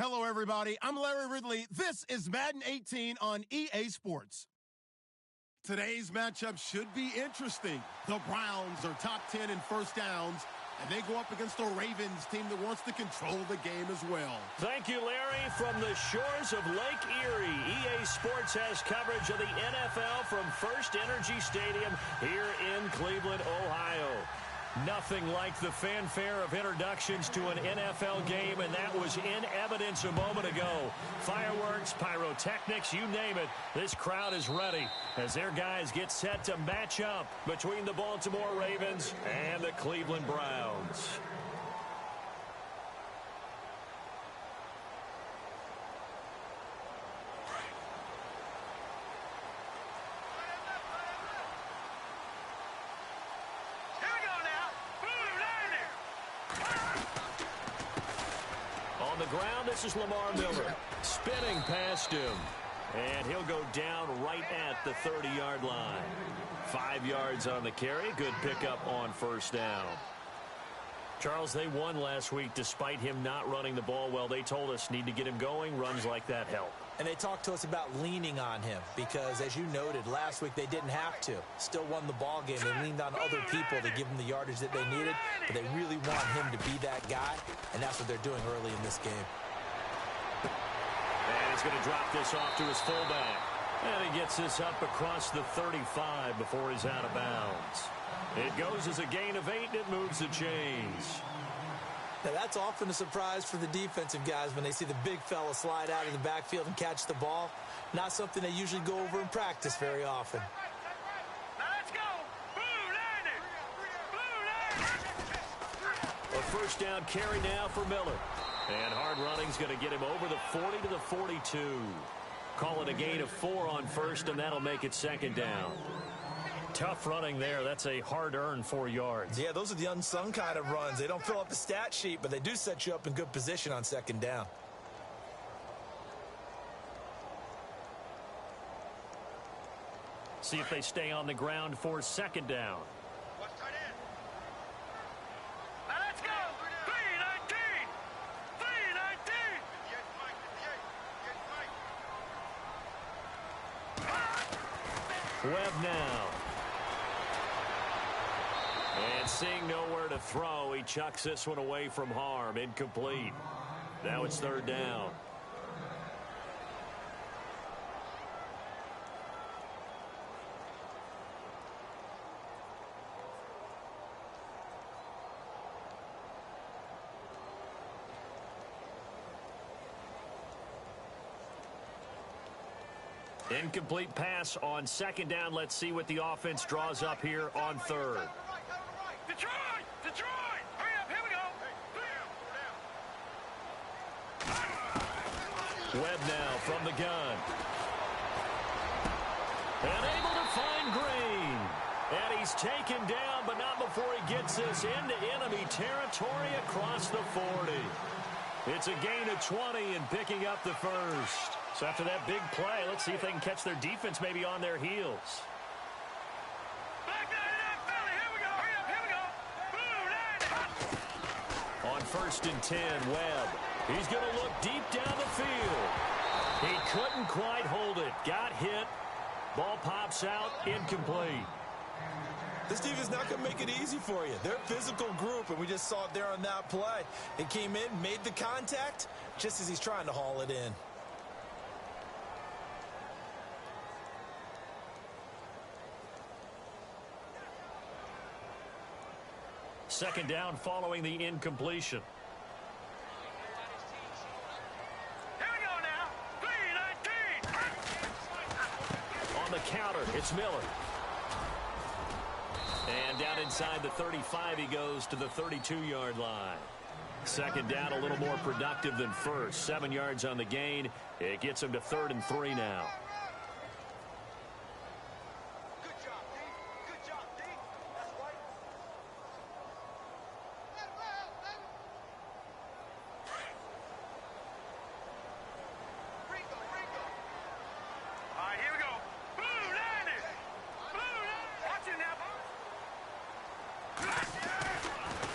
Hello, everybody. I'm Larry Ridley. This is Madden 18 on EA Sports. Today's matchup should be interesting. The Browns are top 10 in first downs, and they go up against the Ravens team that wants to control the game as well. Thank you, Larry. From the shores of Lake Erie, EA Sports has coverage of the NFL from First Energy Stadium here in Cleveland, Ohio. Nothing like the fanfare of introductions to an NFL game, and that was in evidence a moment ago. Fireworks, pyrotechnics, you name it. This crowd is ready as their guys get set to match up between the Baltimore Ravens and the Cleveland Browns. On the ground, this is Lamar Miller. Spinning past him. And he'll go down right at the 30-yard line. 5 yards on the carry. Good pickup on first down. Charles, they won last week despite him not running the ball well. They told us need to get him going. Runs like that help. And they talked to us about leaning on him because, as you noted, last week they didn't have to. Still won the ball game. They leaned on other people to give them the yardage that they needed, but they really want him to be that guy, and that's what they're doing early in this game. And he's going to drop this off to his fullback. And he gets this up across the 35 before he's out of bounds. It goes as a gain of 8, and it moves the chains. Now, that's often a surprise for the defensive guys when they see the big fella slide out of the backfield and catch the ball. Not something they usually go over in practice very often. Let's go! A first down carry now for Miller. And hard running's going to get him over the 40 to the 42. Call it a gain of 4 on first, and that'll make it second down. Tough running there. That's a hard-earned 4 yards. Yeah, those are the unsung kind of runs. They don't fill up the stat sheet, but they do set you up in good position on second down. See if they stay on the ground for second down. Let's go! 319! Webb now. And seeing nowhere to throw, he chucks this one away from harm. Incomplete. Now it's third down. Incomplete pass on second down. Let's see what the offense draws up here on third. Detroit! Detroit! Hurry up, here we go! Webb now from the gun. And able to find Green. And he's taken down, but not before he gets this into enemy territory across the 40. It's a gain of 20 and picking up the first. So after that big play, let's see if they can catch their defense maybe on their heels. On first and 10, Webb. He's going to look deep down the field. He couldn't quite hold it. Got hit. Ball pops out. Incomplete. This team is not going to make it easy for you. They're a physical group, and we just saw it there on that play. It came in, made the contact, just as he's trying to haul it in. Second down following the incompletion. Here we go now. 319! On the counter, it's Miller. And down inside the 35, he goes to the 32-yard line. Second down, a little more productive than first. 7 yards on the gain. It gets him to 3rd and 3 now.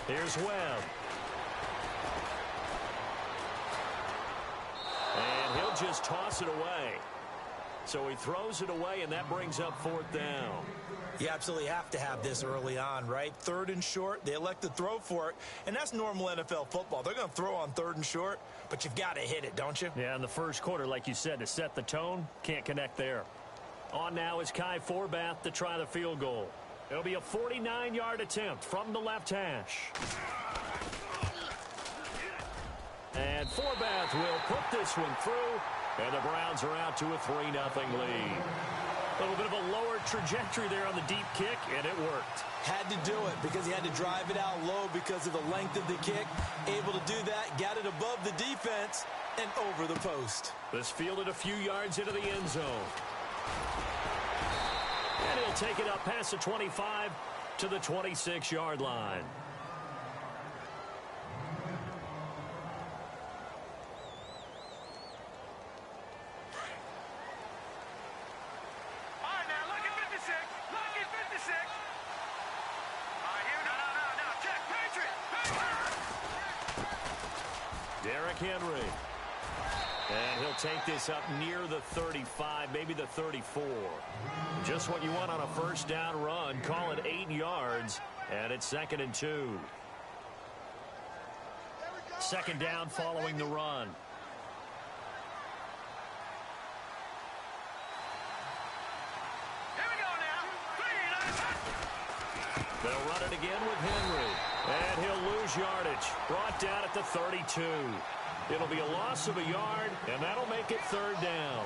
Here's Webb. And he'll just toss it away. So he throws it away, and that brings up 4th down. You absolutely have to have this early on, right? 3rd and short, they elect to throw for it, and that's normal NFL football. They're going to throw on 3rd and short, but you've got to hit it, don't you? Yeah, in the first quarter, like you said, to set the tone, can't connect there. On now is Kai Forbath to try the field goal. It'll be a 49-yard attempt from the left hash. And Forbath will put this one through, and the Browns are out to a 3-0 lead. A little bit of a lower trajectory there on the deep kick, and it worked. Had to do it because he had to drive it out low because of the length of the kick. Able to do that, got it above the defense, and over the post. This fielded a few yards into the end zone. And he'll take it up past the 25 to the 26-yard line. Henry. And he'll take this up near the 35, maybe the 34. Just what you want on a first down run. Call it 8 yards, and it's 2nd and 2. 2nd down following the run. Here we go now. They'll run it again with Henry. And he'll lose yardage. Brought down at the 32. It'll be a loss of a yard, and that'll make it 3rd down.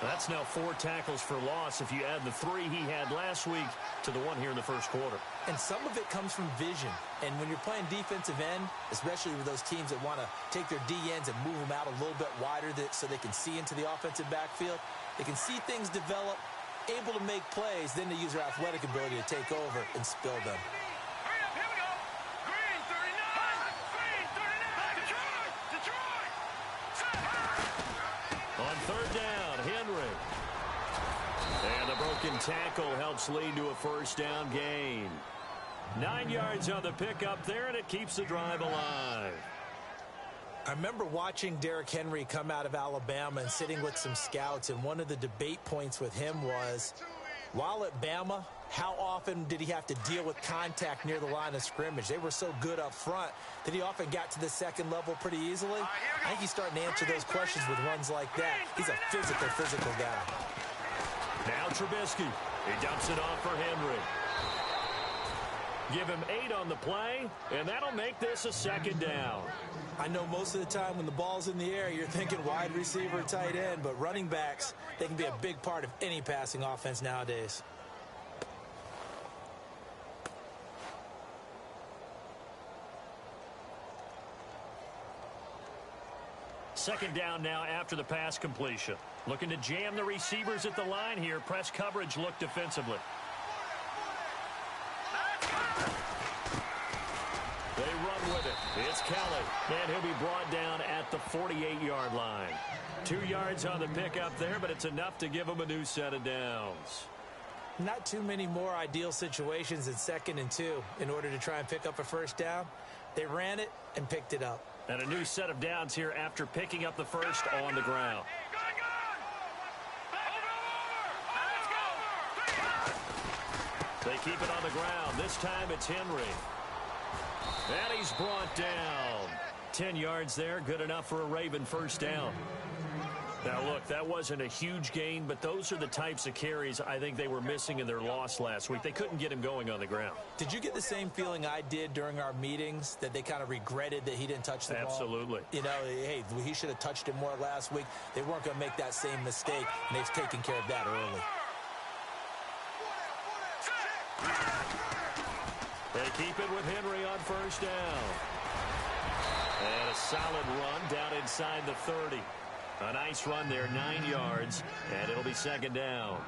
That's now 4 tackles for loss if you add the 3 he had last week to the 1 here in the first quarter. And some of it comes from vision. And when you're playing defensive end, especially with those teams that want to take their D-ends and move them out a little bit wider so they can see into the offensive backfield, they can see things develop, able to make plays, then they use their athletic ability to take over and spill them. On 3rd down, Henry. And the broken tackle helps lead to a first down gain. 9 yards on the pickup there, and it keeps the drive alive. I remember watching Derrick Henry come out of Alabama and sitting with some scouts, and one of the debate points with him was, while at Bama, how often did he have to deal with contact near the line of scrimmage? They were so good up front that he often got to the second level pretty easily. I think he's starting to answer those questions with runs like that. He's a physical guy. Now Trubisky. He dumps it off for Henry. Give him 8 on the play, and that'll make this a 2nd down. I know most of the time when the ball's in the air, you're thinking wide receiver, tight end, but running backs, they can be a big part of any passing offense nowadays. Second down now after the pass completion. Looking to jam the receivers at the line here. Press coverage look defensively. They run with it. It's Kelly. And he'll be brought down at the 48-yard line. 2 yards on the pickup there, but it's enough to give him a new set of downs. Not too many more ideal situations in 2nd and 2 in order to try and pick up a first down. They ran it and picked it up. And a new set of downs here after picking up the first on the ground. They keep it on the ground. This time it's Henry. And he's brought down. 10 yards there. Good enough for a Raven first down. Now, look, that wasn't a huge gain, but those are the types of carries I think they were missing in their loss last week. They couldn't get him going on the ground. Did you get the same feeling I did during our meetings, that they kind of regretted that he didn't touch the ball? Absolutely. You know, hey, he should have touched it more last week. They weren't going to make that same mistake, and they've taken care of that early. They keep it with Henry on first down. And a solid run down inside the 30. A nice run there, 9 yards, and it'll be second down.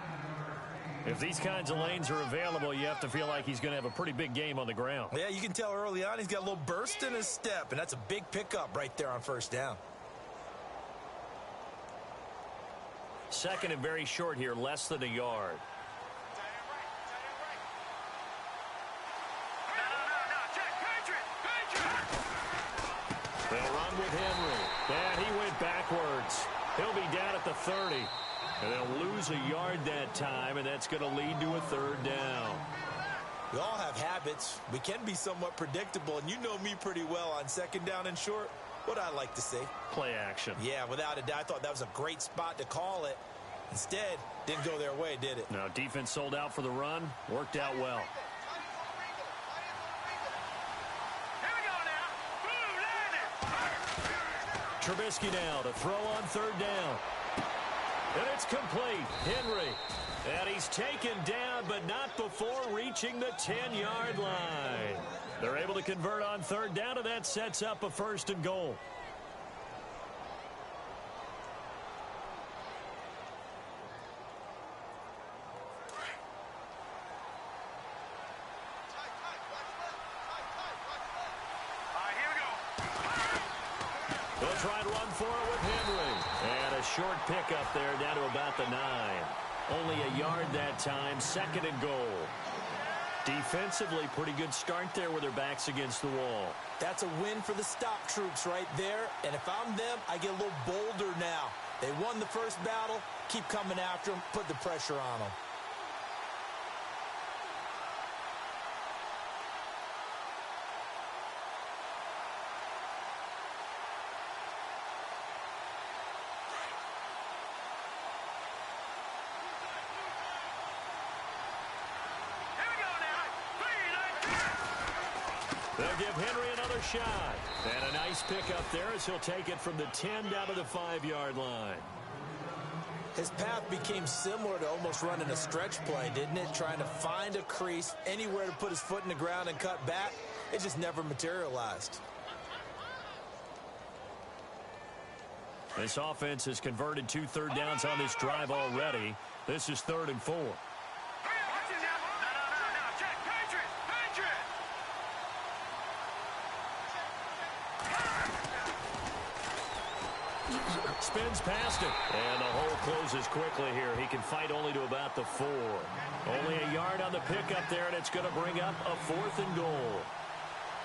If these kinds of lanes are available, you have to feel like he's going to have a pretty big game on the ground. Yeah, you can tell early on he's got a little burst in his step, and that's a big pickup right there on first down. Second and very short here, less than a yard. They'll run with Henry. And he went backwards. the 30. And they'll lose a yard that time, and that's going to lead to a third down. We all have habits. We can be somewhat predictable, and you know me pretty well on second down and short. What I like to say? Play action. Yeah, without a doubt. I thought that was a great spot to call it. Instead, didn't go their way, did it? No, defense sold out for the run. Worked out well. Here we go now. Blue, line it. Trubisky now to throw on third down. And it's complete. Henry. And he's taken down, but not before reaching the 10-yard line. They're able to convert on third down, and that sets up a first and goal. They'll try and run for it with Henry. And a short pickup there down to about the 9. Only a yard that time, second and goal. Defensively, pretty good start there with their backs against the wall. That's a win for the stop troops right there. And if I'm them, I get a little bolder now. They won the first battle. Keep coming after them. Put the pressure on them. They'll give Henry another shot. And a nice pickup there as he'll take it from the 10 down to the 5-yard line. His path became similar to almost running a stretch play, didn't it? Trying to find a crease, anywhere to put his foot in the ground and cut back. It just never materialized. This offense has converted 2 third downs on this drive already. This is 3rd and 4. Spins past it. And the hole closes quickly here. He can fight only to about the 4. Only a yard on the pickup there, and it's going to bring up a 4th and goal.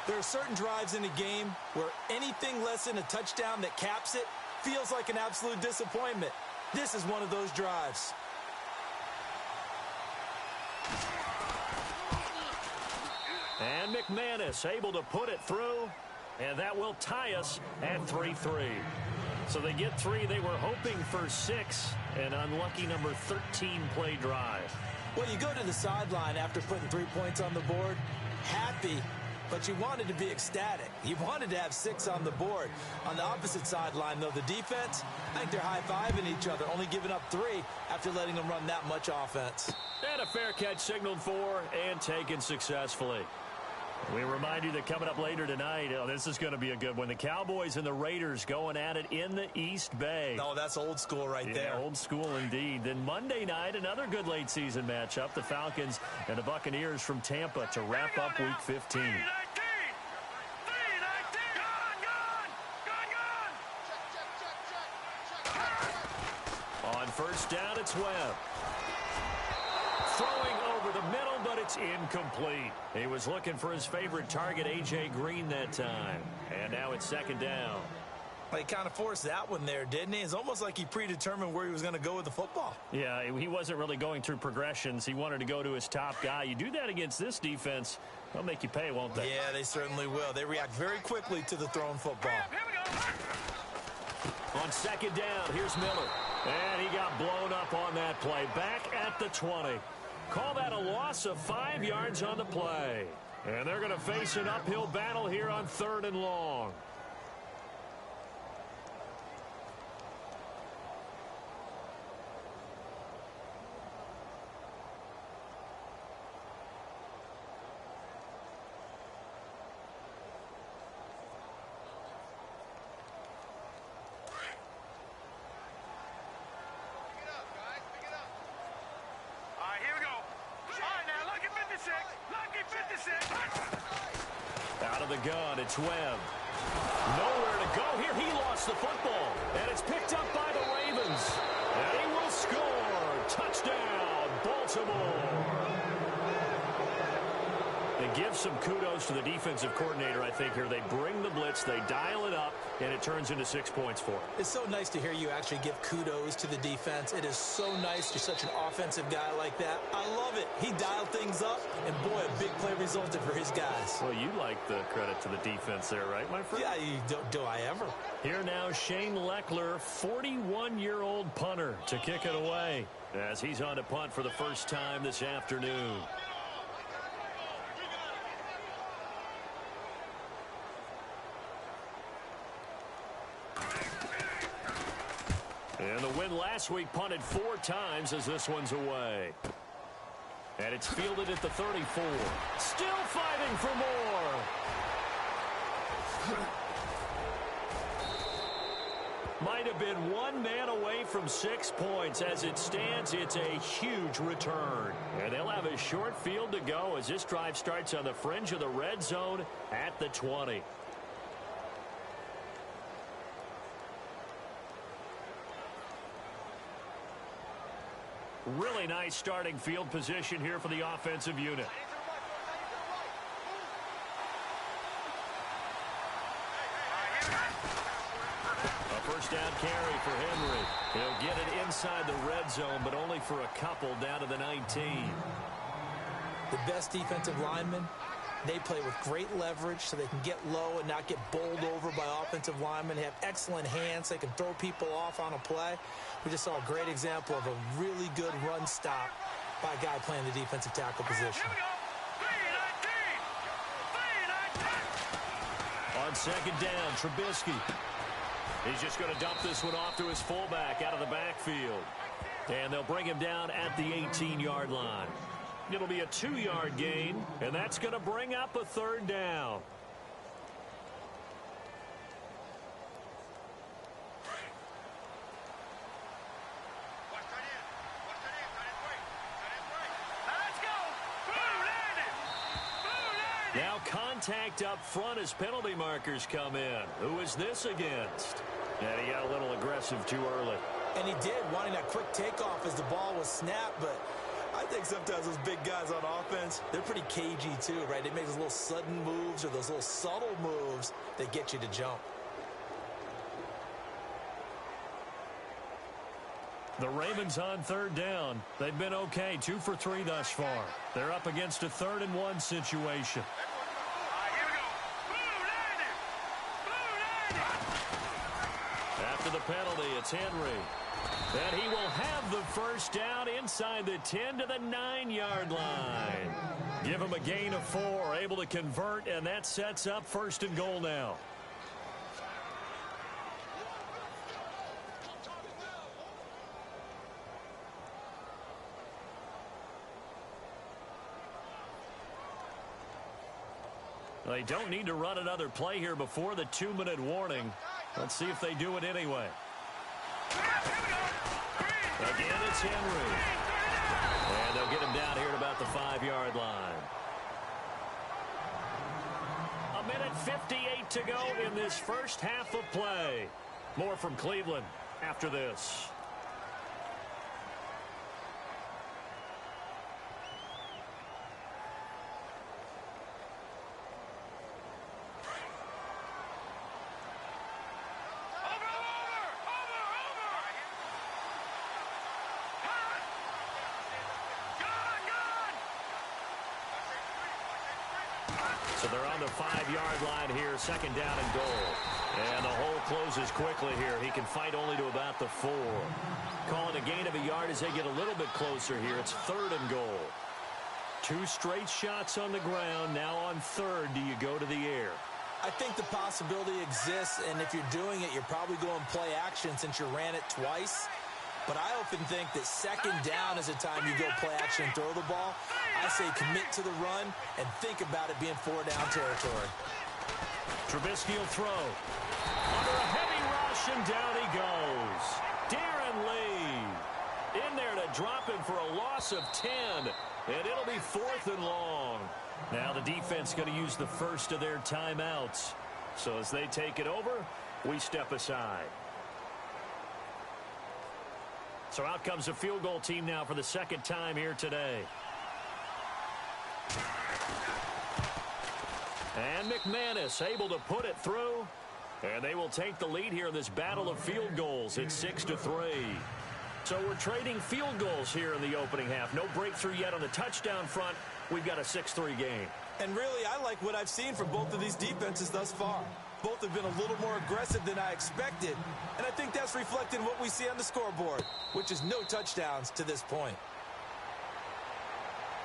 There are certain drives in a game where anything less than a touchdown that caps it feels like an absolute disappointment. This is one of those drives. And McManus able to put it through, and that will tie us at 3-3. So they get 3. They were hoping for 6. An unlucky number 13 play drive. Well, you go to the sideline after putting 3 points on the board, happy, but you wanted to be ecstatic. You wanted to have 6 on the board. On the opposite sideline, though, the defense, I think they're high-fiving each other, only giving up 3 after letting them run that much offense. And a fair catch signaled for and taken successfully. We remind you that coming up later tonight, this is going to be a good one. The Cowboys and the Raiders going at it in the East Bay. Oh, that's old school right there. Old school indeed. Then Monday night, another good late season matchup. The Falcons and the Buccaneers from Tampa to wrap up Week 15. On first down, it's Webb. Throwing over the middle, but it's incomplete. He was looking for his favorite target, A.J. Green, that time. And now it's 2nd down. Well, he kind of forced that one there, didn't he? It's almost like he predetermined where he was going to go with the football. Yeah, he wasn't really going through progressions. He wanted to go to his top guy. You do that against this defense, they'll make you pay, won't they? Yeah, they certainly will. They react very quickly to the thrown football. On 2nd down, here's Miller. And he got blown up on that play. Back at the 20. Call that a loss of 5 yards on the play. And they're going to face an uphill battle here on 3rd and long. Out of the gun, it's Webb. Nowhere to go here. He lost the football. And it's picked up by the Ravens. And he will score. Touchdown, Baltimore. And give some kudos to the defensive coordinator, I think, here. They bring the blitz, they dial it up, and it turns into 6 points for them. It's so nice to hear you actually give kudos to the defense. It is so nice. You're such an offensive guy like that. I love it. He dialed things up, and boy, a big play resulted for his guys. Well, you like the credit to the defense there, right, my friend? Yeah, do I ever? Here now, Shane Leckler, 41-year-old punter, to kick it away as he's on to punt for the first time this afternoon. And the win last week punted 4 times as this one's away. And it's fielded at the 34. Still fighting for more. Might have been one man away from 6 points. As it stands, it's a huge return. And they'll have a short field to go as this drive starts on the fringe of the red zone at the 20. Really nice starting field position here for the offensive unit. A first down carry for Henry. He'll get it inside the red zone, but only for a couple down to the 19. The best defensive linemen, they play with great leverage so they can get low and not get bowled over by offensive linemen. They have excellent hands. They can throw people off on a play. We just saw a great example of a really good run stop by a guy playing the defensive tackle position. On second down, Trubisky. He's just going to dump this one off to his fullback out of the backfield. And they'll bring him down at the 18-yard line. It'll be a 2-yard gain, and that's going to bring up a third down. Now contact up front as penalty markers come in. Who is this against? And he got a little aggressive too early. And he did, wanting that quick takeoff as the ball was snapped, but I think sometimes those big guys on offense, they're pretty cagey too, right? They make those little sudden moves or those little subtle moves that get you to jump. The Ravens on third down. They've been okay, 2 for 3 thus far. They're up against a 3rd and 1 situation. After the penalty, it's Henry. And he will have the first down inside the 10 to the 9-yard line. Give him a gain of 4, able to convert, and that sets up 1st and goal now. They don't need to run another play here before the 2-minute warning. Let's see if they do it anyway. Again, it's Henry. And they'll get him down here at about the 5-yard line. 1:58 to go in this first half of play. More from Cleveland after this. So they're on the 5-yard line here, 2nd down and goal. And the hole closes quickly here. He can fight only to about the 4. Calling a gain of a yard as they get a little bit closer here. It's 3rd and goal. 2 straight shots on the ground. Now on 3rd, do you go to the air? I think the possibility exists, and if you're doing it, you're probably going play action since you ran it twice. But I often think that 2nd down is the time you go play action and throw the ball. I say commit to the run and think about it being 4-down territory. Trubisky will throw. Under a heavy rush, and down he goes. Darren Lee in there to drop him for a loss of 10. And it'll be 4th and long. Now the defense going to use the first of their timeouts. So as they take it over, we step aside. So out comes a field goal team now for the 2nd time here today. And McManus able to put it through. And they will take the lead here in this battle of field goals. It's 6-3. So we're trading field goals here in the opening half. No breakthrough yet on the touchdown front. We've got a 6-3 game. And really, I like what I've seen from both of these defenses thus far. Both have been a little more aggressive than I expected. And I think that's reflected in what we see on the scoreboard, which is no touchdowns to this point.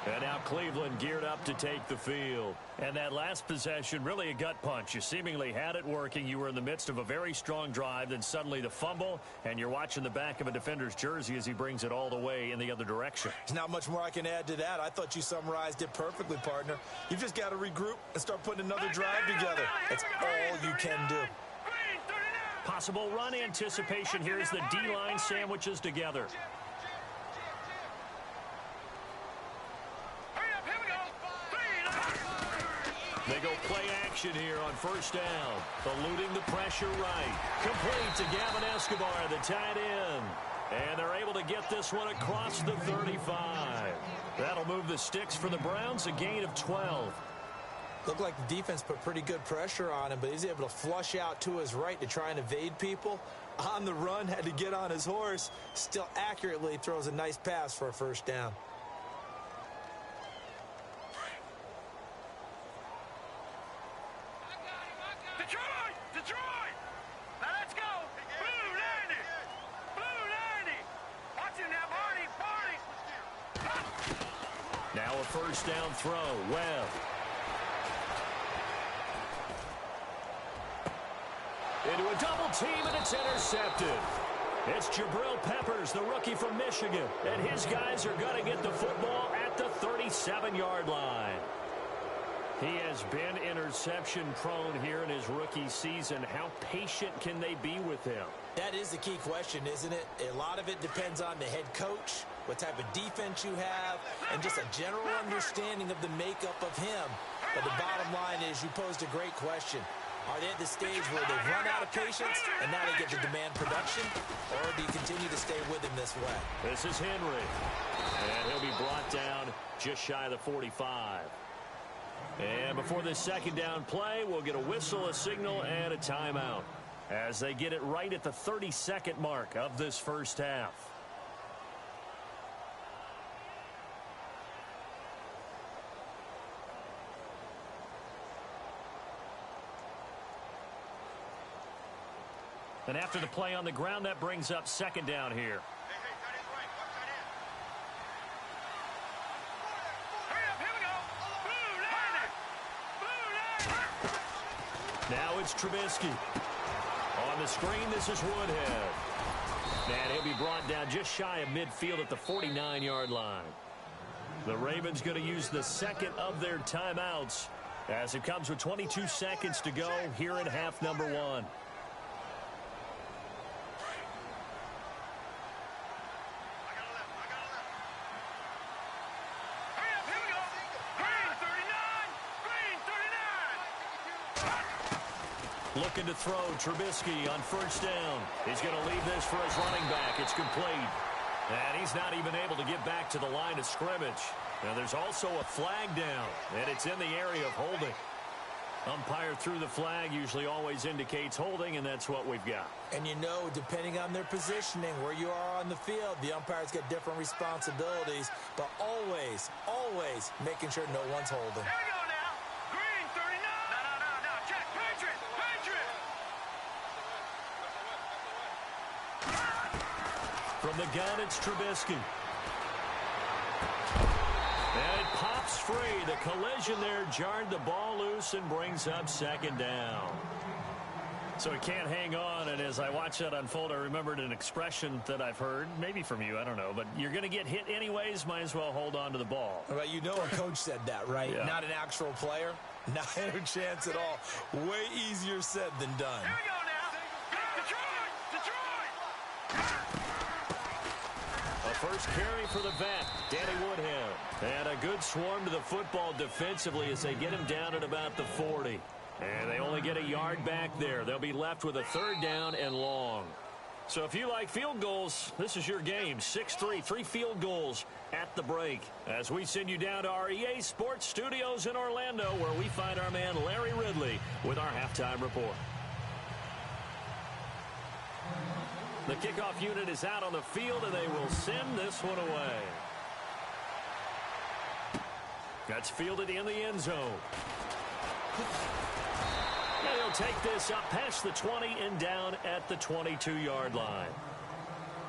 And now Cleveland geared up to take the field. And that last possession, really a gut punch. You seemingly had it working. You were in the midst of a very strong drive. Then suddenly the fumble, and you're watching the back of a defender's jersey as he brings it all the way in the other direction. There's not much more I can add to that. I thought you summarized it perfectly, partner. You've just got to regroup and start putting another drive together. That's all you can do. Possible run anticipation here as the D-line sandwiches together. They go play action here on first down. Eluding the pressure right. Complete to Gavin Escobar, the tight end. And they're able to get this one across the 35. That'll move the sticks for the Browns, a gain of 12. Looked like the defense put pretty good pressure on him, but he's able to flush out to his right to try and evade people. On the run, had to get on his horse. Still accurately throws a nice pass for a first down. Detroit! Now let's go! Blue 90! Blue 90! Watch him now, Barney! Now a first down throw. Webb. Into a double team, and it's intercepted. It's Jabril Peppers, the rookie from Michigan. And his guys are going to get the football at the 37-yard line. He has been interception-prone here in his rookie season. How patient can they be with him? That is the key question, isn't it? A lot of it depends on the head coach, what type of defense you have, and just a general understanding of the makeup of him. But the bottom line is you posed a great question. Are they at the stage where they've run out of patience and now they get to demand production? Or do you continue to stay with him this way? This is Henry. And he'll be brought down just shy of the 45. And before this second down play, we'll get a whistle, a signal, and a timeout as they get it right at the 30-second mark of this first half. And after the play on the ground, that brings up second down here. Now it's Trubisky. On the screen, this is Woodhead. And he'll be brought down just shy of midfield at the 49-yard line. The Ravens going to use the second of their timeouts as it comes with 22 seconds to go here in half number one. Looking to throw, Trubisky on first down. He's going to leave this for his running back. It's complete. And he's not even able to get back to the line of scrimmage. Now there's also a flag down, and it's in the area of holding. Umpire threw the flag, usually always indicates holding, and that's what we've got. And you know, depending on their positioning, where you are on the field, the umpire's got different responsibilities, but always, always making sure no one's holding. Here we go now. Green 39. No. Check. Patriot. From the gun, it's Trubisky. And it pops free. The collision there jarred the ball loose and brings up second down. So he can't hang on, and as I watch that unfold, I remembered an expression that I've heard, maybe from you, I don't know, but you're going to get hit anyways, might as well hold on to the ball. Well, you know a coach said that, right? Yeah. Not an actual player. Not a chance at all. Way easier said than done. Here we go now. Detroit. A first carry for the vet, Danny Woodhead. And a good swarm to the football defensively as they get him down at about the 40. And they only get a yard back there. They'll be left with a third down and long. So if you like field goals, this is your game. 6-3, 3 field goals at the break. As we send you down to our EA Sports Studios in Orlando, where we find our man Larry Ridley with our halftime report. The kickoff unit is out on the field, and they will send this one away. That's fielded in the end zone. And he'll take this up past the 20 and down at the 22-yard line.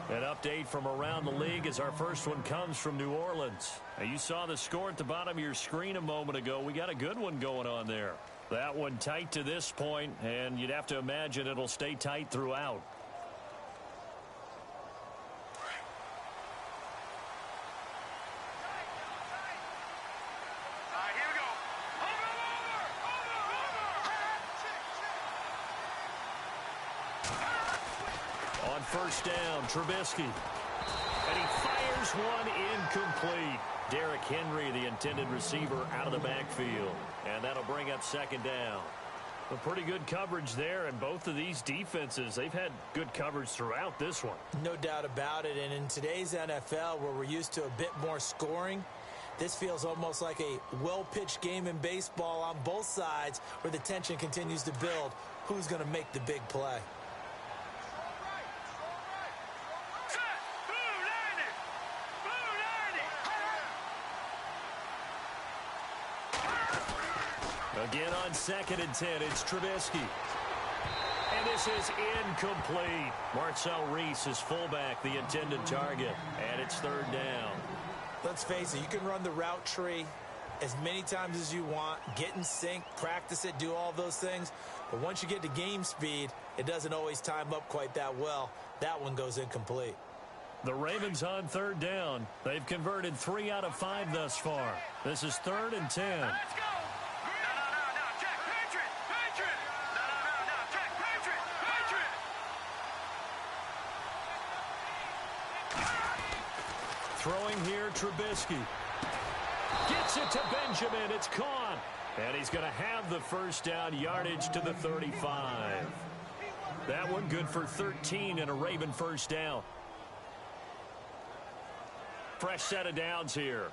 An update from around the league as our first one comes from New Orleans. Now, you saw the score at the bottom of your screen a moment ago. We got a good one going on there. That one tight to this point, and you'd have to imagine it'll stay tight throughout. First down, Trubisky. And he fires one incomplete. Derrick Henry, the intended receiver, out of the backfield. And that'll bring up second down. A pretty good coverage there, and both of these defenses, they've had good coverage throughout this one. No doubt about it, and in today's NFL, where we're used to a bit more scoring, this feels almost like a well-pitched game in baseball on both sides, where the tension continues to build. Who's going to make the big play? Again on 2nd and 10, it's Trubisky. And this is incomplete. Marcel Reese is fullback, the intended target. And it's 3rd down. Let's face it, you can run the route tree as many times as you want, get in sync, practice it, do all those things. But once you get to game speed, it doesn't always time up quite that well. That one goes incomplete. The Ravens on 3rd down. They've converted 3 out of 5 thus far. This is 3rd and 10. Let's go! Throwing here, Trubisky. Gets it to Benjamin. It's caught. And he's going to have the first down, yardage to the 35. That one good for 13 and a Raven first down. Fresh set of downs here.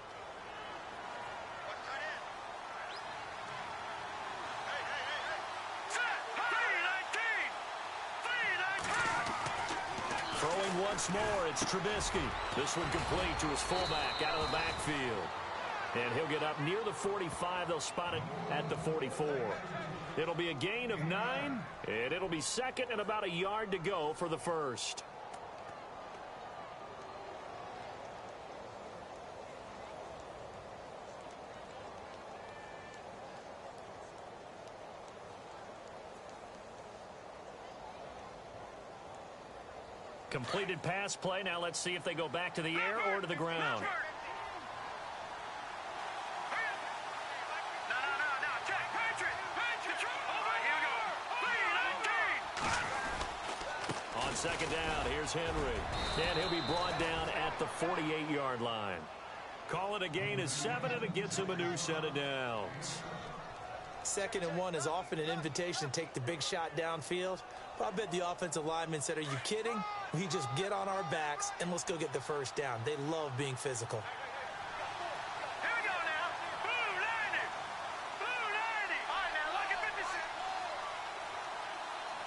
Throwing once more, it's Trubisky. This one complete to his fullback out of the backfield. And he'll get up near the 45. They'll spot it at the 44. It'll be a gain of 9, and it'll be 2nd and about a yard to go for the first. Completed pass play. Now let's see if they go back to the air or to the ground. On 2nd down, here's Henry. And he'll be brought down at the 48-yard line. Call it a gain of 7, and it gets him a new set of downs. 2nd and 1 is often an invitation to take the big shot downfield. But I bet the offensive lineman said, are you kidding? We just get on our backs and let's go get the first down. They love being physical. Here we go now. Blue 90. Blue 90. All right, now look at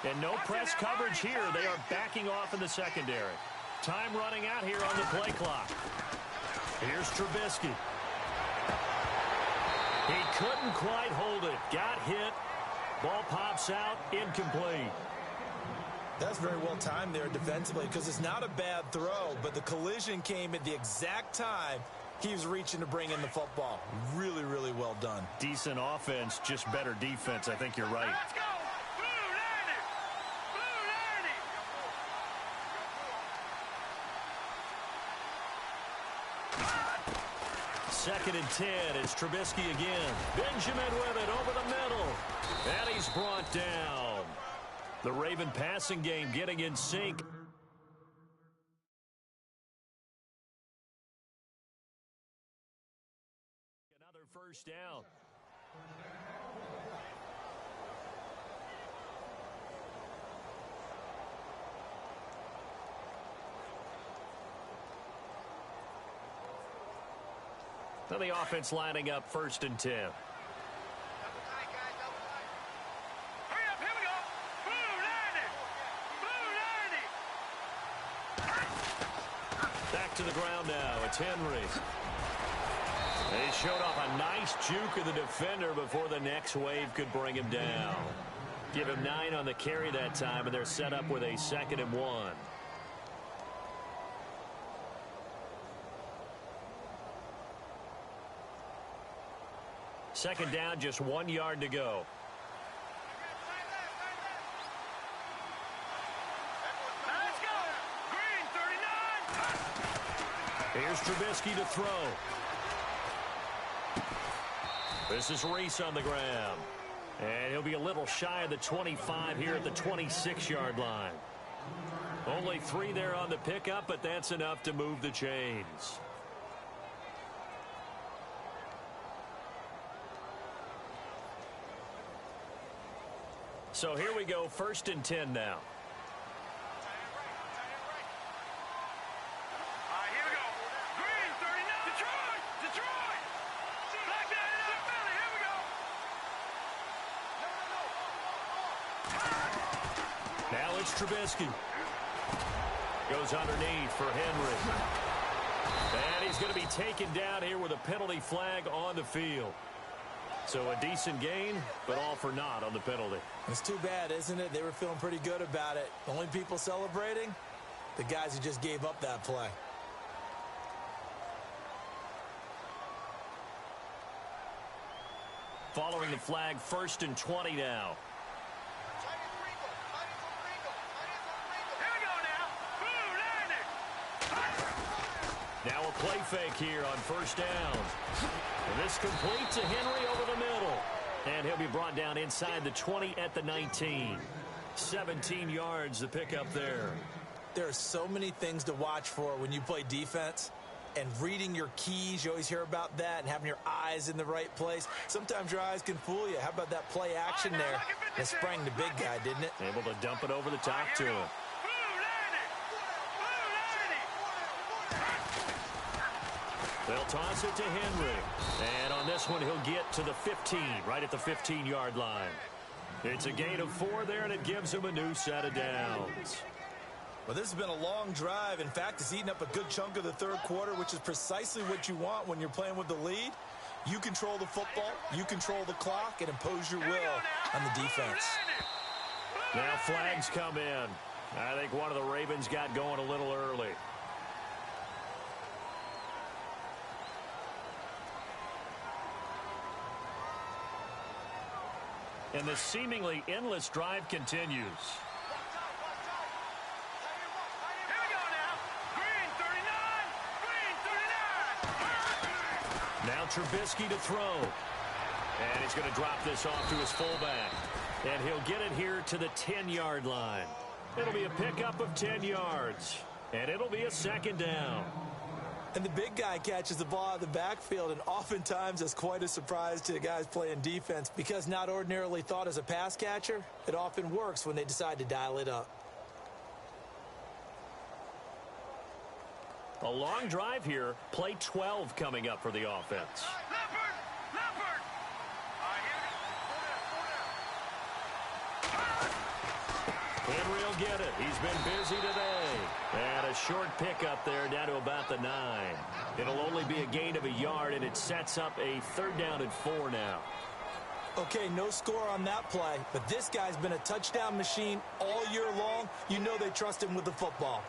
56. And no press coverage here. They are backing off in the secondary. Time running out here on the play clock. Here's Trubisky. He couldn't quite hold it. Got hit. Ball pops out. Incomplete. That's very well timed there defensively because it's not a bad throw, but the collision came at the exact time he was reaching to bring in the football. Really, really well done. Decent offense, just better defense. I think you're right. Let's go. Blue 90. Blue 90. 2nd and 10. It's Trubisky again. Benjamin with it over the middle. And he's brought down. The Raven passing game getting in sync. Another first down. And the offense lining up 1st and 10. Hurry up, here we go. Blue 90. Blue 90. Back to the ground now. It's Henry. They showed off a nice juke of the defender before the next wave could bring him down. Give him 9 on the carry that time, and they're set up with a 2nd and 1. Second down, just 1 yard to go. Let's go. Green 39. Here's Trubisky to throw. This is Reese on the ground. And he'll be a little shy of the 25 here at the 26-yard line. Only 3 there on the pickup, but that's enough to move the chains. So here we go, 1st and 10 now. Here we go. Green 39. Detroit. Detroit. Black down in our belly. Here we go. Now it's Trubisky. Goes underneath for Henry. And he's going to be taken down here with a penalty flag on the field. So a decent gain, but all for naught on the penalty. It's too bad, isn't it? They were feeling pretty good about it. The only people celebrating, the guys who just gave up that play. Following the flag, 1st and 20 now. Here we go now. Blue 90. Now a play fake here on 1st down. And this complete to Henry over the middle. And he'll be brought down inside the 20 at the 19. 17 yards to pick up there. There are so many things to watch for when you play defense. And reading your keys, you always hear about that, and having your eyes in the right place. Sometimes your eyes can fool you. How about that play action there? It sprang the big guy, didn't it? Able to dump it over the top to him. Blue 90. Blue 90. They'll toss it to Henry. And on this one, he'll get to the 15, right at the 15-yard line. It's a gain of 4 there, and it gives him a new set of downs. Well, this has been a long drive. In fact, it's eaten up a good chunk of the 3rd quarter, which is precisely what you want when you're playing with the lead. You control the football, you control the clock, and impose your will on the defense. Now flags come in. I think one of the Ravens got going a little early. And the seemingly endless drive continues. Here we go now. Green 39. Green 39. Now Trubisky to throw. And he's going to drop this off to his fullback. And he'll get it here to the 10-yard line. It'll be a pickup of 10 yards. And it'll be a 2nd down. And the big guy catches the ball out of the backfield, and oftentimes that's quite a surprise to the guys playing defense because not ordinarily thought as a pass catcher, it often works when they decide to dial it up. A long drive here. Play 12 coming up for the offense. Leopard. Leopard. Henry will get it. He's been busy today. And a short pickup there down to about the 9. It'll only be a gain of a yard, and it sets up a 3rd down and 4 now. Okay, no score on that play, but this guy's been a touchdown machine all year long. You know they trust him with the football.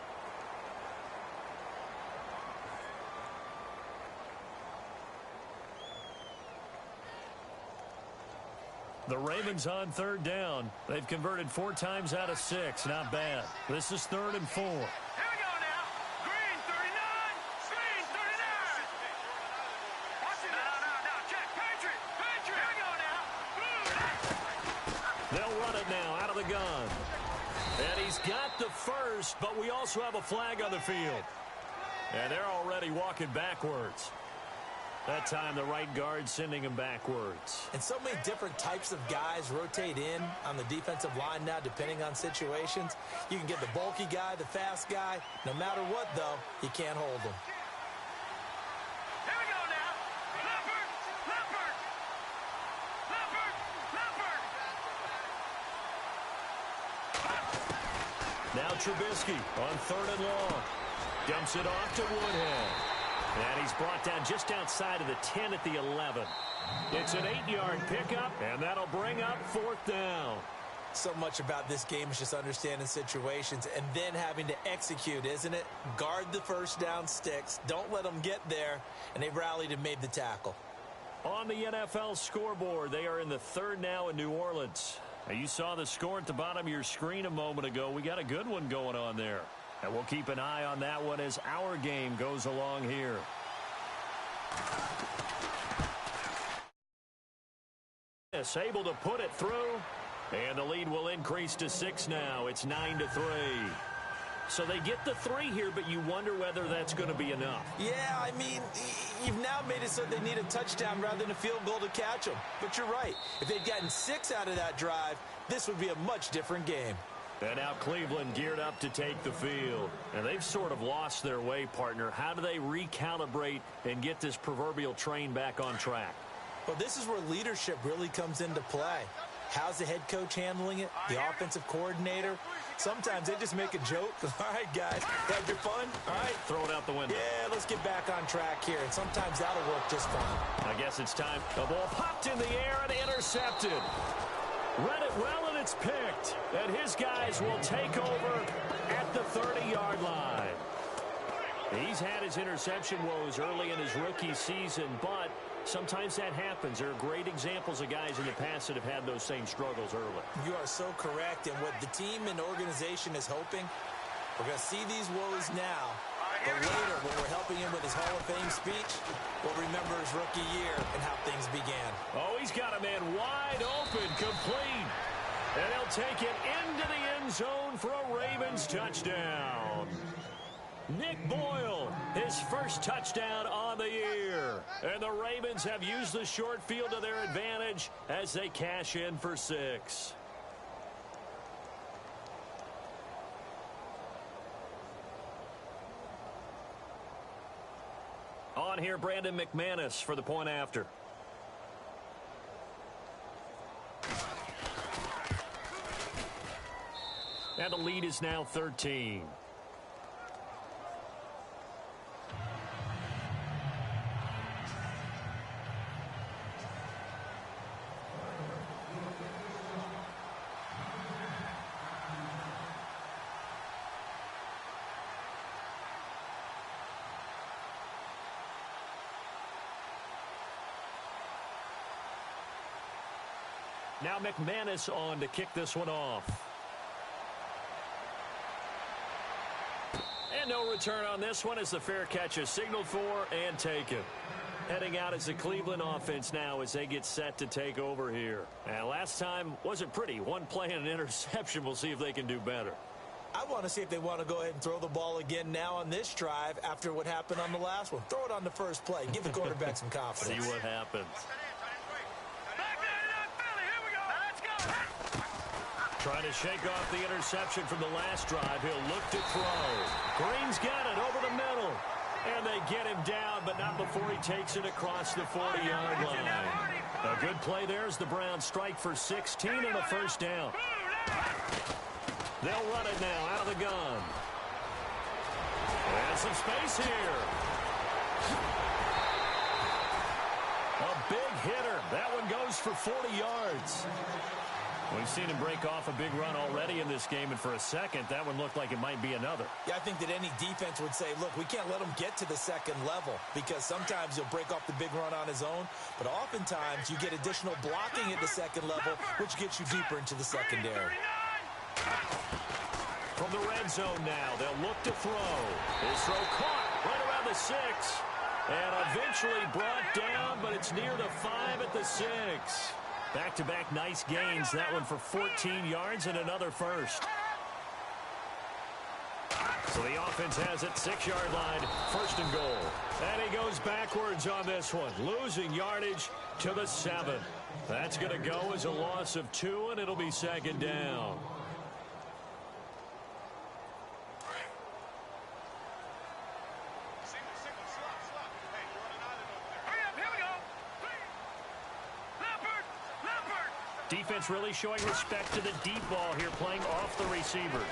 The Ravens on 3rd down. They've converted 4 times out of 6. Not bad. This is 3rd and 4. Here we go now. Green 39. Green 39. Watch it. No. Check. Patriot. Here we go now. They'll run it now out of the gun. And he's got the first, but we also have a flag on the field. And they're already walking backwards. That time, the right guard sending him backwards. And so many different types of guys rotate in on the defensive line now, depending on situations. You can get the bulky guy, the fast guy. No matter what, though, you can't hold them. Here we go now. Now Trubisky on 3rd and long. Dumps it off to Woodhead. And he's brought down just outside of the 10 at the 11. It's an 8-yard pickup, and that'll bring up 4th down. So much about this game is just understanding situations and then having to execute, isn't it? Guard the first down sticks. Don't let them get there. And they rallied and made the tackle. On the NFL scoreboard, they are in the 3rd now in New Orleans. Now, you saw the score at the bottom of your screen a moment ago. We got a good one going on there. And we'll keep an eye on that one as our game goes along here. Able to put it through. And the lead will increase to 6 now. It's 9-3. So they get the 3 here, but you wonder whether that's going to be enough. Yeah, I mean, you've now made it so they need a touchdown rather than a field goal to catch them. But you're right. If they'd gotten 6 out of that drive, this would be a much different game. And now Cleveland geared up to take the field. And they've sort of lost their way, partner. How do they recalibrate and get this proverbial train back on track? Well, this is where leadership really comes into play. How's the head coach handling it? The offensive coordinator? Sometimes they just make a joke. All right, guys, have your fun? All right. Throw it out the window. Yeah, let's get back on track here. And sometimes that'll work just fine. I guess it's time. The ball popped in the air and intercepted. Read it well, and it's picked. And his guys will take over at the 30-yard line. He's had his interception woes early in his rookie season, but sometimes that happens. There are great examples of guys in the past that have had those same struggles early. You are so correct. And what the team and organization is hoping, we're going to see these woes now. But later, when we're helping him with his Hall of Fame speech, we'll remember his rookie year and how things began. Oh, he's got a man wide open, complete. And he'll take it into the end zone for a Ravens touchdown. Nick Boyle, his first touchdown on the year. And the Ravens have used the short field to their advantage as they cash in for 6. On here, Brandon McManus for the point after. And the lead is now 13. Now McManus on to kick this one off. And no return on this one as the fair catch is signaled for and taken. Heading out as the Cleveland offense now as they get set to take over here. And last time wasn't pretty. One play and an interception. We'll see if they can do better. I want to see if they want to go ahead and throw the ball again now on this drive after what happened on the last one. Throw it on the first play. Give the quarterback some confidence. See what happens. Trying to shake off the interception from the last drive. He'll look to throw. Green's got it over the middle. And they get him down, but not before he takes it across the 40-yard line. A good play there as the Browns strike for 16 and a first down. They'll run it now out of the gun. And some space here. A big hitter. That one goes for 40 yards. We've seen him break off a big run already in this game, and for a second, that one looked like it might be another. Yeah, I think that any defense would say, look, we can't let him get to the second level because sometimes he'll break off the big run on his own, but oftentimes you get additional blocking at the second level, which gets you deeper into the secondary. From the red zone now, they'll look to throw. His throw caught right around the 6. And eventually brought down, but it's near the 5 at the 6. Back-to-back nice gains. That one for 14 yards and another first. So the offense has it, 6-yard line, 1st and goal. And he goes backwards on this one, losing yardage to the 7. That's going to go as a loss of 2, and it'll be 2nd down. Defense really showing respect to the deep ball here, playing off the receivers.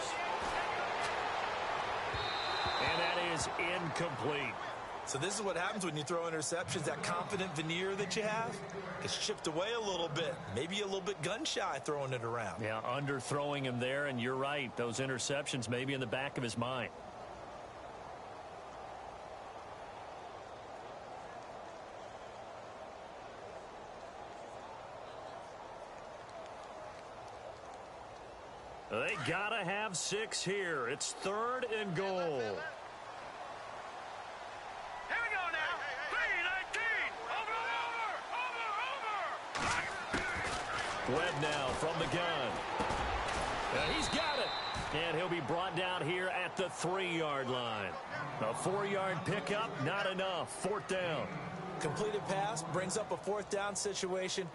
And that is incomplete. So this is what happens when you throw interceptions. That confident veneer that you have gets chipped away a little bit. Maybe a little bit gun-shy throwing it around. Yeah, underthrowing him there, and you're right. Those interceptions may be in the back of his mind. They gotta have 6 here. It's 3rd and goal. Here we go now. 3-19. Over. Webb now from the gun. And he's got it. And he'll be brought down here at the 3-yard line. A 4-yard pickup, not enough. 4th down. Completed pass brings up a 4th down situation.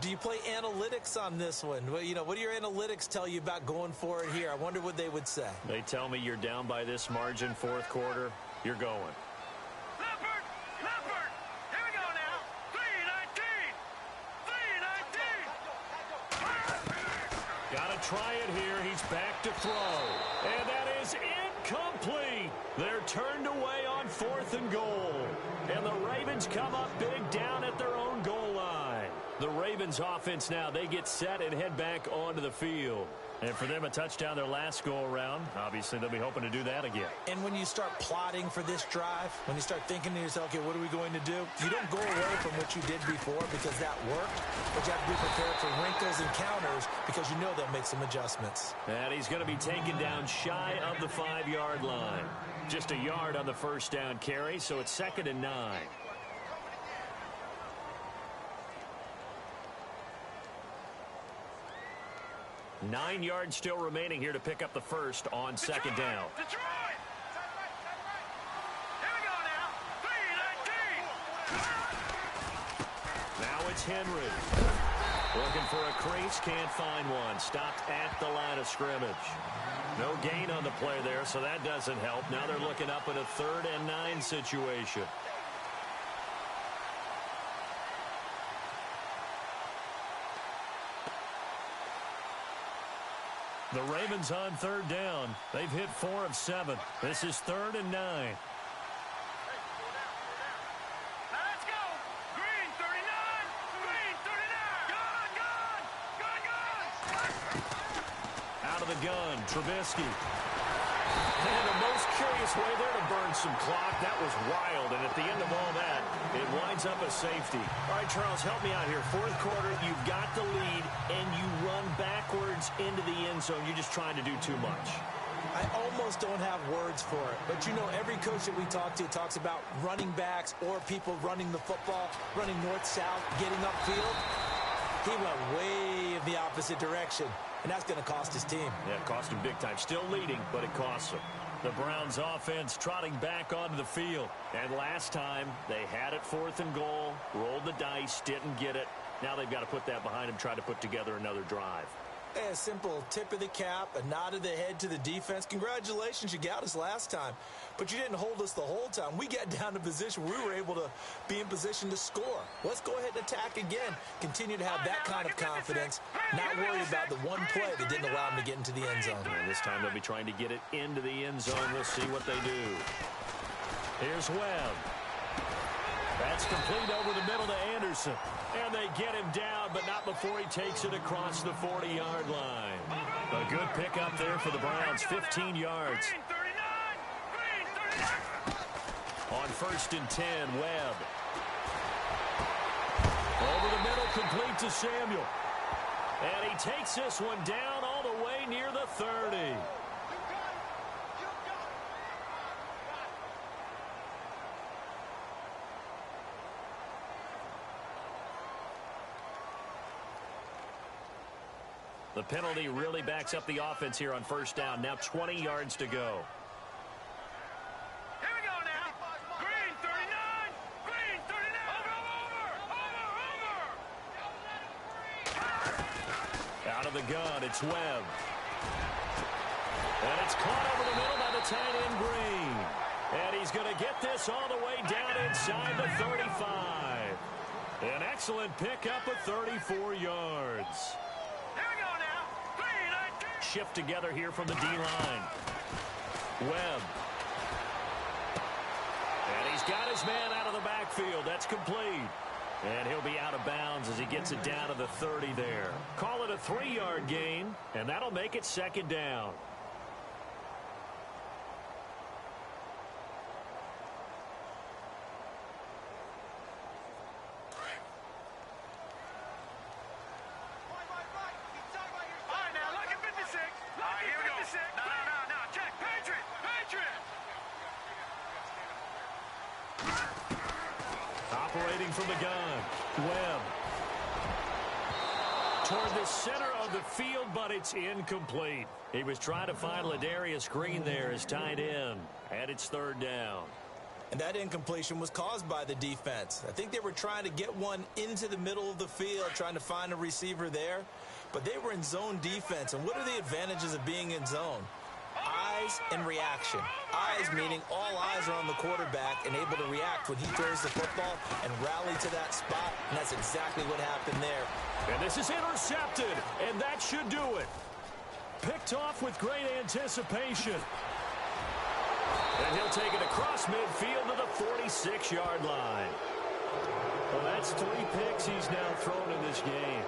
Do you play analytics on this one? Well, you know, what do your analytics tell you about going for it here? I wonder what they would say. They tell me you're down by this margin, 4th quarter. You're going. Leopard. Here we go now. 3-19. Gotta try it here. He's back to throw. And that is incomplete. They're turned away on 4th and goal. And the Ravens come up big down at their own goal line. The Ravens offense now, they get set and head back onto the field. And for them, a touchdown their last go-around. Obviously, they'll be hoping to do that again. And when you start plotting for this drive, when you start thinking to yourself, okay, what are we going to do? You don't go away from what you did before because that worked, but you have to be prepared for wrinkles and counters because you know they'll make some adjustments. And he's going to be taken down shy of the 5-yard line. Just a yard on the 1st down carry, so it's 2nd and 9. 9 yards still remaining here to pick up the 1st on 2nd down. Detroit. Here we go now. 3-19. Now it's Henry. Looking for a crease, can't find one. Stopped at the line of scrimmage. No gain on the play there, so that doesn't help. Now they're looking up at a 3rd and 9 situation. The Ravens on 3rd down. They've hit 4 of 7. This is 3rd and 9. Now let's go. Green 39. Green 39. Gun. Out of the gun, Trubisky. And the most curious way there to burn some clock. That was wild, and at the end of all that, it winds up a safety. All right, Charles, help me out here. 4th quarter, you've got the lead, and you run backwards into the end zone. You're just trying to do too much. I almost don't have words for it, but you know, every coach that we talk to talks about running backs or people running the football, running north-south, getting upfield. He went way in the opposite direction, and that's going to cost his team. Yeah, it cost him big time. Still leading, but it costs him. The Browns offense trotting back onto the field. And last time, they had it 4th and goal, rolled the dice, didn't get it. Now they've got to put that behind them, try to put together another drive. A simple tip of the cap, a nod of the head to the defense. Congratulations, you got us last time. But you didn't hold us the whole time. We got down to position where we were able to be in position to score. Let's go ahead and attack again. Continue to have that kind of confidence. Not worry about the one play that didn't allow them to get into the end zone. And this time they'll be trying to get it into the end zone. We'll see what they do. Here's Webb. That's complete over the middle to Anderson. And they get him down, but not before he takes it across the 40-yard line. A good pickup there for the Browns, 15 yards. On 1st and 10, Webb. Over the middle, complete to Samuel. And he takes this one down all the way near the 30. The penalty really backs up the offense here on 1st down. Now 20 yards to go. Here we go now. Green 39. Green 39. Over. Out of the gun, it's Webb. And it's caught over the middle by the tight end, Green. And he's going to get this all the way down inside the 35. An excellent pickup of 34 yards. Shift together here from the D-line. Webb He's got his man out of the backfield. That's complete. And he'll be out of bounds as he gets it down to the 30 there. Call it a 3-yard gain, and that'll make it second down. Operating from the gun, Webb. Toward the center of the field, but it's incomplete. He was trying to find Ladarius Green there as tight end, and it's third down. And that incompletion was caused by the defense. I think they were trying to get one into the middle of the field, trying to find a receiver there, but they were in zone defense. And what are the advantages of being in zone? Eyes and reaction. Eyes meaning all eyes are on the quarterback and able to react when he throws the football and rally to that spot, and that's exactly what happened there. And this is intercepted, and that should do it. Picked off with great anticipation. And he'll take it across midfield to the 46-yard line. Well, that's 3 picks he's now thrown in this game.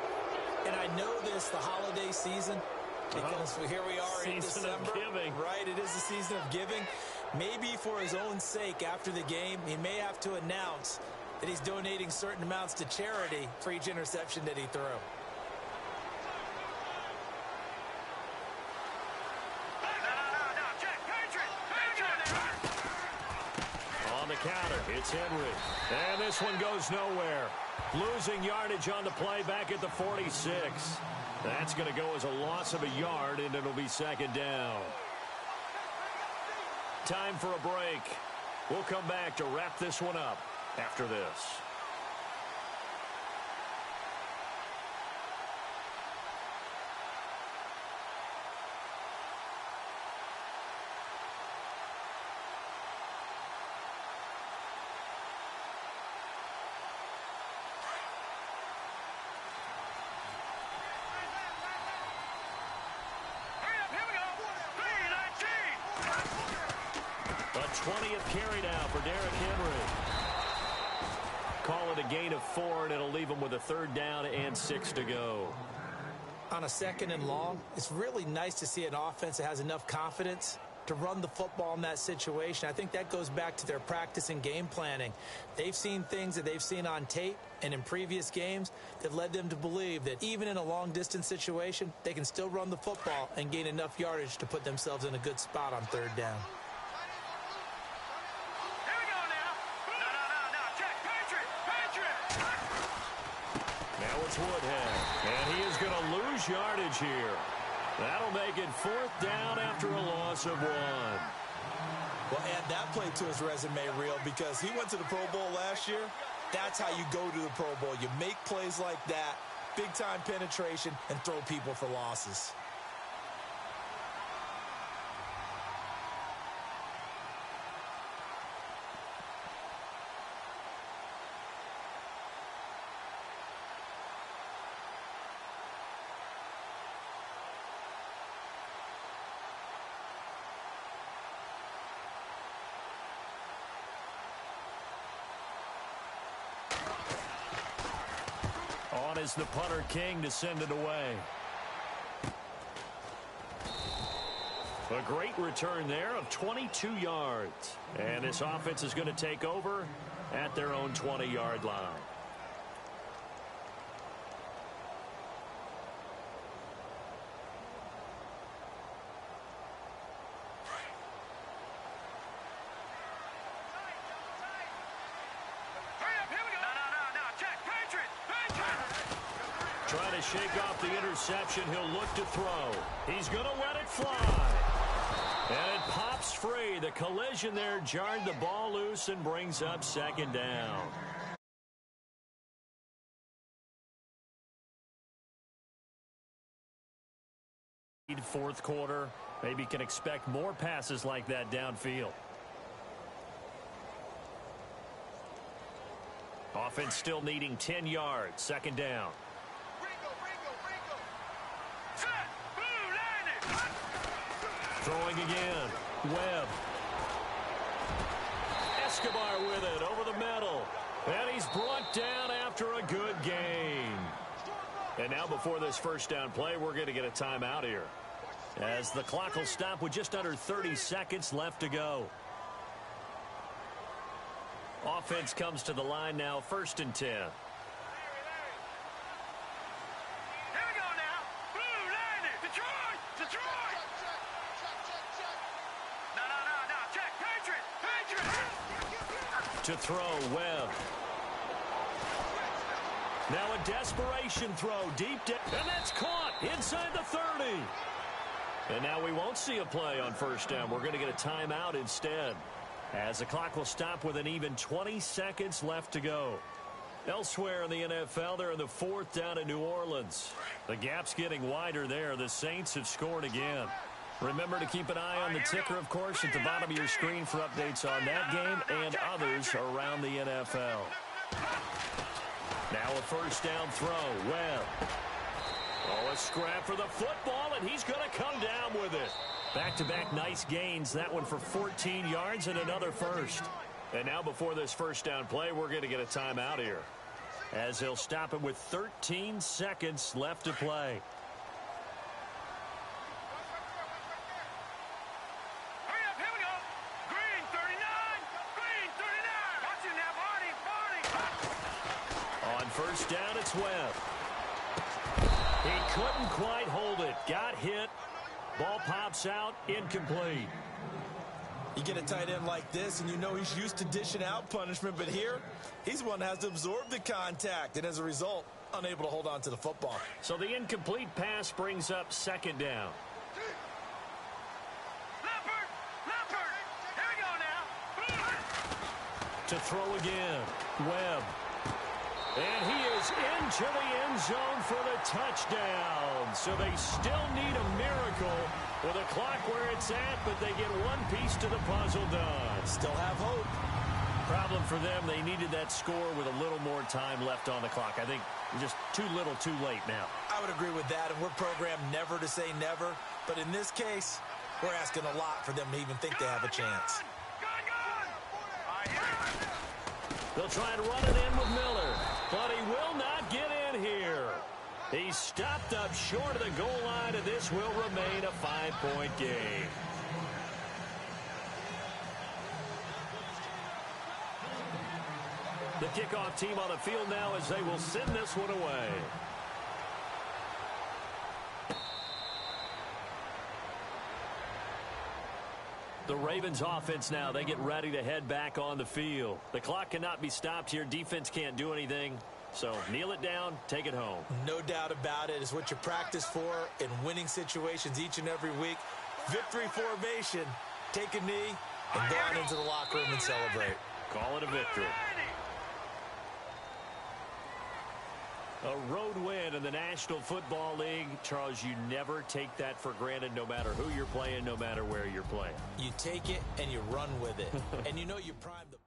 And I know this, the holiday season, because here we are in December. Season of giving. Right, it is the season of giving. Maybe for his own sake, after the game, he may have to announce that he's donating certain amounts to charity for each interception that he threw. On the counter, it's Henry. And this one goes nowhere. Losing yardage on the play back at the 46. That's going to go as a loss of a yard, and it'll be second down. Time for a break. We'll come back to wrap this one up after this. A 20th carry now for Derrick Henry. Call it a gain of 4, and it'll leave him with a third down and 6 to go. On a second and long, it's really nice to see an offense that has enough confidence to run the football in that situation. I think that goes back to their practice and game planning. They've seen things that they've seen on tape and in previous games that led them to believe that even in a long-distance situation, they can still run the football and gain enough yardage to put themselves in a good spot on third down. Now it's Woodhead, and he is going to lose yardage here. That'll make it 4th down after a loss of 1. Well, add that play to his resume reel because he went to the Pro Bowl last year. That's how you go to the Pro Bowl. You make plays like that, big-time penetration, and throw people for losses. On is the punter King to send it away. A great return there of 22 yards. And this offense is going to take over at their own 20-yard line. Trying to shake off the interception. He'll look to throw. He's going to let it fly. And it pops free. The collision there jarred the ball loose and brings up second down. Fourth quarter. Maybe can expect more passes like that downfield. Offense still needing 10 yards. Second down. Throwing again. Webb. Escobar with it over the middle. And he's brought down after a good gain. And now before this first down play, we're going to get a timeout here, as the clock will stop with just under 30 seconds left to go. Offense comes to the line now, 1st and 10. To throw, Webb. Now a desperation throw deep down, and that's caught inside the 30. And now we won't see a play on 1st down. We're going to get a timeout instead, as the clock will stop with an even 20 seconds left to go. Elsewhere in the NFL, they're in the 4th down in New Orleans. The gap's getting wider there. The Saints have scored again. Remember to keep an eye on the ticker, of course, at the bottom of your screen for updates on that game and others around the NFL. Now a 1st down throw. Webb. Oh, a scrap for the football, and he's going to come down with it. Back-to-back nice gains. That one for 14 yards and another first. And now before this 1st down play, we're going to get a timeout here, as he'll stop it with 13 seconds left to play. On 1st down, it's Webb. He couldn't quite hold it. Got hit. Ball pops out. Incomplete. You get a tight end like this, and you know he's used to dishing out punishment, but here, he's one that has to absorb the contact, and as a result, unable to hold on to the football. So the incomplete pass brings up 2nd down. Here we go now. To throw again. Webb. And he is into the end zone for the touchdown. So they still need a miracle with a clock where it's at, but they get one piece to the puzzle done. Still have hope. Problem for them, they needed that score with a little more time left on the clock. I think just too little too late now. I would agree with that, and we're programmed never to say never. But in this case, we're asking a lot for them to even think they have a chance. They'll try and run it in with Miller, but he will not get in here. He's stopped up short of the goal line, and this will remain a 5-point game. The kickoff team on the field now as they will send this one away. The Ravens offense now, they get ready to head back on the field. The clock cannot be stopped here. Defense can't do anything. So kneel it down, take it home. No doubt about it. It's what you practice for in winning situations each and every week. Victory formation. Take a knee and go on into the locker room and celebrate. Call it a victory. A road win in the National Football League. Charles, you never take that for granted, no matter who you're playing, no matter where you're playing. You take it and you run with it. And you know you prime the...